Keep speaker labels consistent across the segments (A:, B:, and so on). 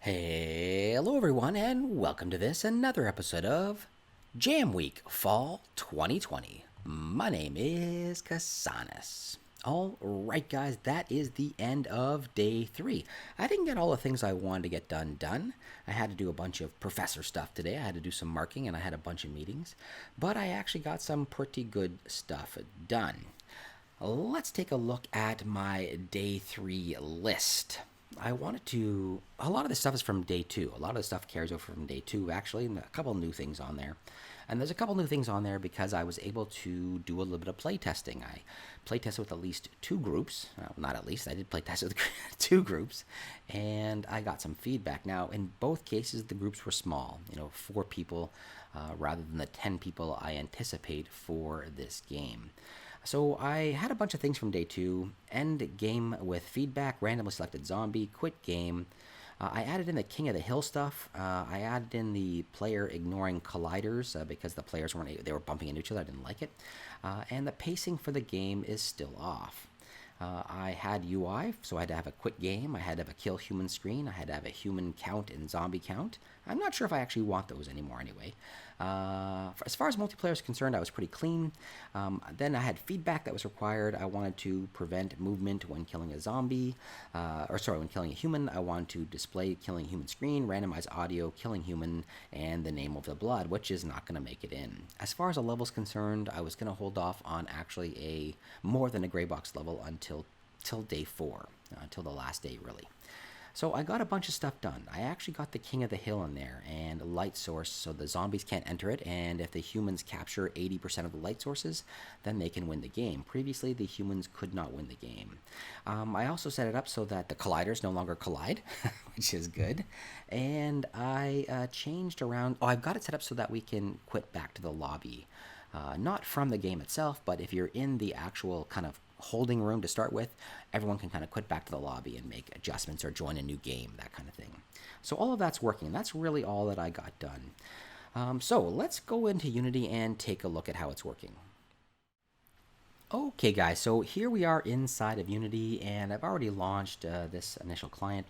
A: Hello, everyone, and welcome to another episode of Jam Week Fall 2020. My name is Kasanis. All right, guys, that is the end of day 3. I didn't get all the things I wanted to get done. I had to do a bunch of professor stuff today. I had to do some marking, and I had a bunch of meetings. But I actually got some pretty good stuff done. Let's take a look at my day 3 list. I wanted to. A lot of the stuff is from day 2. A lot of the stuff carries over from day 2, actually, and a couple new things on there. And there's a couple new things on there because I was able to do a little bit of play testing. I play tested with at least 2 groups. Well, not at least, I did play test with 2 groups, and I got some feedback. Now, in both cases, the groups were small, 4 people rather than the 10 people I anticipate for this game. So I had a bunch of things from day 2. End game with feedback, randomly selected zombie, quit game. I added in the King of the Hill stuff. I added in the player ignoring colliders because the players they were bumping into each other. I didn't like it. And the pacing for the game is still off. I had UI, so I had to have a quit game. I had to have a kill human screen. I had to have a human count and zombie count. I'm not sure if I actually want those anymore anyway. As far as multiplayer is concerned, I was pretty clean. Then I had feedback that was required. I wanted to prevent movement when killing a zombie, when killing a human. I wanted to display killing human screen, randomize audio, killing human, and the name of the blood, which is not going to make it in. As far as the level's concerned, I was going to hold off on actually a more than a gray box level until day 4, until the last day really. So I got a bunch of stuff done. I actually got the King of the Hill in there and light source so the zombies can't enter it, and if the humans capture 80% of the light sources, then they can win the game. Previously, the humans could not win the game. I also set it up so that the colliders no longer collide, which is good. And I changed around. Oh, I've got it set up so that we can quit back to the lobby. Not from the game itself, but if you're in the actual kind of holding room to start with, everyone can kind of quit back to the lobby and make adjustments or join a new game, that kind of thing. So all of that's working. That's really all that I got done. So let's go into Unity and take a look at how it's working. Okay guys, so here we are inside of Unity, and I've already launched this initial client.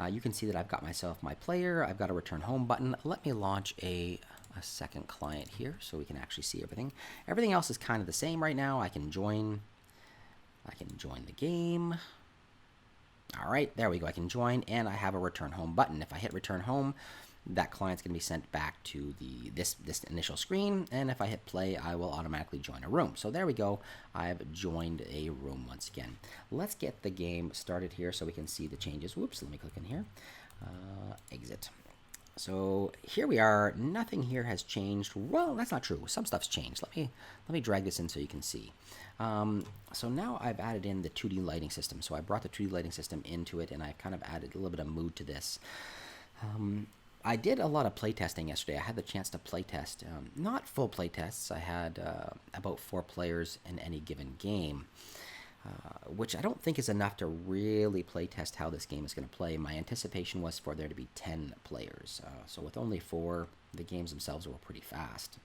A: You can see that I've got myself my player. I've got a return home button. Let me launch a second client here so we can actually see everything. Everything else is kind of the same right now. I can join the game. All right, there we go. I can join, and I have a return home button. If I hit return home, that client's going to be sent back to this initial screen, and if I hit play, I will automatically join a room. So there we go. I've joined a room once again. Let's get the game started here so we can see the changes. Whoops, let me click in here. Exit. So here we are. Nothing here has changed. Well, that's not true. Some stuff's changed. Let me drag this in so you can see. So now I've added in the 2D lighting system. So I brought the 2D lighting system into it, and I kind of added a little bit of mood to this. I did a lot of playtesting yesterday. I had the chance to playtest, not full playtests. I had about 4 players in any given game. Which I don't think is enough to really playtest how this game is going to play. My anticipation was for there to be 10 players. So with only 4, the games themselves were pretty fast.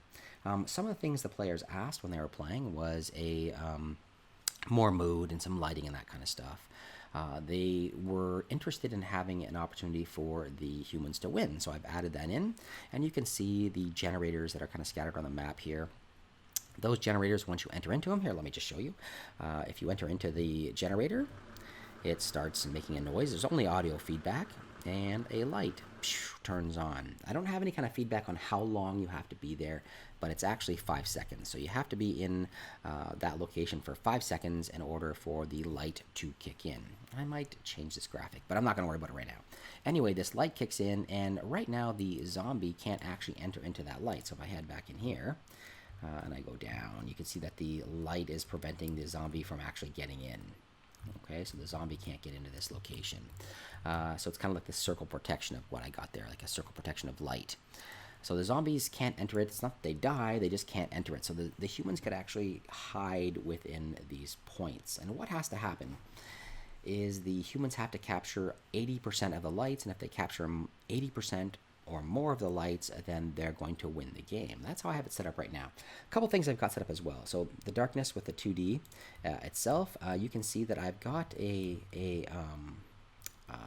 A: Some of the things the players asked when they were playing was a more mood and some lighting and that kind of stuff. They were interested in having an opportunity for the humans to win. So I've added that in. And you can see the generators that are kind of scattered on the map here. Those generators, once you enter into them, here, let me just show you. If you enter into the generator, it starts making a noise. There's only audio feedback, and a light turns on. I don't have any kind of feedback on how long you have to be there, but it's actually 5 seconds. So you have to be in that location for 5 seconds in order for the light to kick in. I might change this graphic, but I'm not going to worry about it right now. Anyway, this light kicks in, and right now the zombie can't actually enter into that light. So if I head back in here, and I go down, you can see that the light is preventing the zombie from actually getting in. Okay, so the zombie can't get into this location. So it's kind of like the circle protection of what I got there, like a circle protection of light. So the zombies can't enter it. It's not that they die, they just can't enter it. So the humans could actually hide within these points. And what has to happen is the humans have to capture 80% of the lights, and if they capture 80% or more of the lights, then they're going to win the game. That's how I have it set up right now. A couple things I've got set up as well. So the darkness with the 2D itself, you can see that I've got a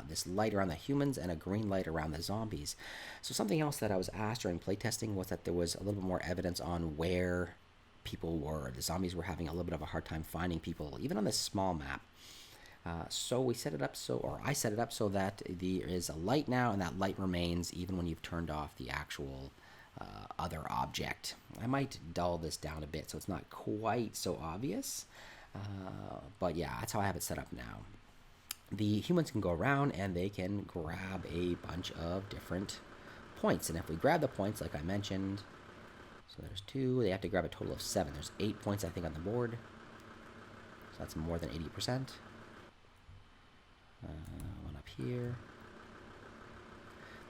A: this light around the humans and a green light around the zombies. So something else that I was asked during playtesting was that there was a little bit more evidence on where people were. The zombies were having a little bit of a hard time finding people, even on this small map. So we set it up or I set it up so that there is a light now, and that light remains even when you've turned off the actual other object. I might dull this down a bit so it's not quite so obvious, but yeah, that's how I have it set up now. The humans can go around and they can grab a bunch of different points, and if we grab the points like I mentioned, so there's 2, they have to grab a total of 7. There's 8 points I think on the board, so that's more than 80%. One up here.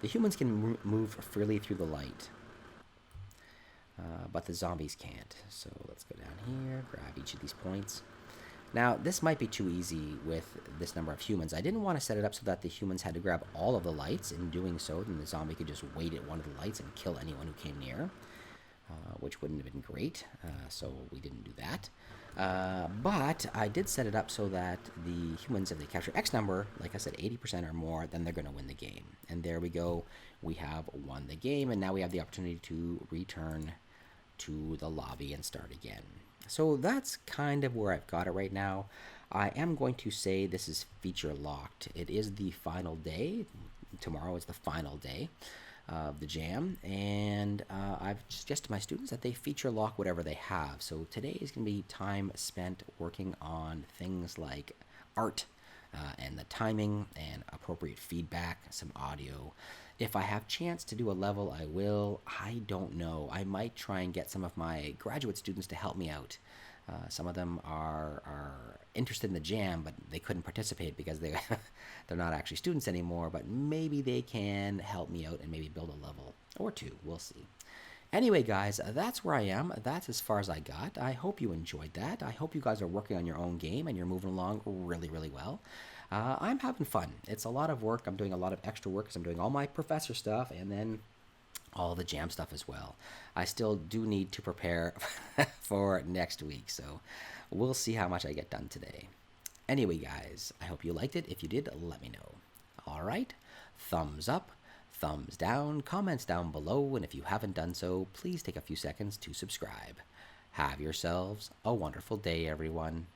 A: The humans can move freely through the light, but the zombies can't. So let's go down here, grab each of these points. Now, this might be too easy with this number of humans. I didn't want to set it up so that the humans had to grab all of the lights. In doing so, then the zombie could just wait at one of the lights and kill anyone who came near, which wouldn't have been great, so we didn't do that. But I did set it up so that the humans, if they capture X number, like I said, 80% or more, then they're going to win the game. And there we go. We have won the game, and now we have the opportunity to return to the lobby and start again. So that's kind of where I've got it right now. I am going to say this is feature locked. It is the final day. Tomorrow is the final day of the jam, and I've suggested to my students that they feature lock whatever they have. So today is going to be time spent working on things like art and the timing and appropriate feedback, some audio. If I have chance to do a level, I will. I don't know. I might try and get some of my graduate students to help me out. Some of them are interested in the jam, but they couldn't participate because they're not actually students anymore. But maybe they can help me out and maybe build a level or 2. We'll see. Anyway, guys, that's where I am. That's as far as I got. I hope you enjoyed that. I hope you guys are working on your own game and you're moving along really, really well. I'm having fun. It's a lot of work. I'm doing a lot of extra work because I'm doing all my professor stuff and then all the jam stuff as well. I still do need to prepare for next week, so we'll see how much I get done today. Anyway, guys, I hope you liked it. If you did, let me know. All right, thumbs up, thumbs down, comments down below, and if you haven't done so, please take a few seconds to subscribe. Have yourselves a wonderful day, everyone.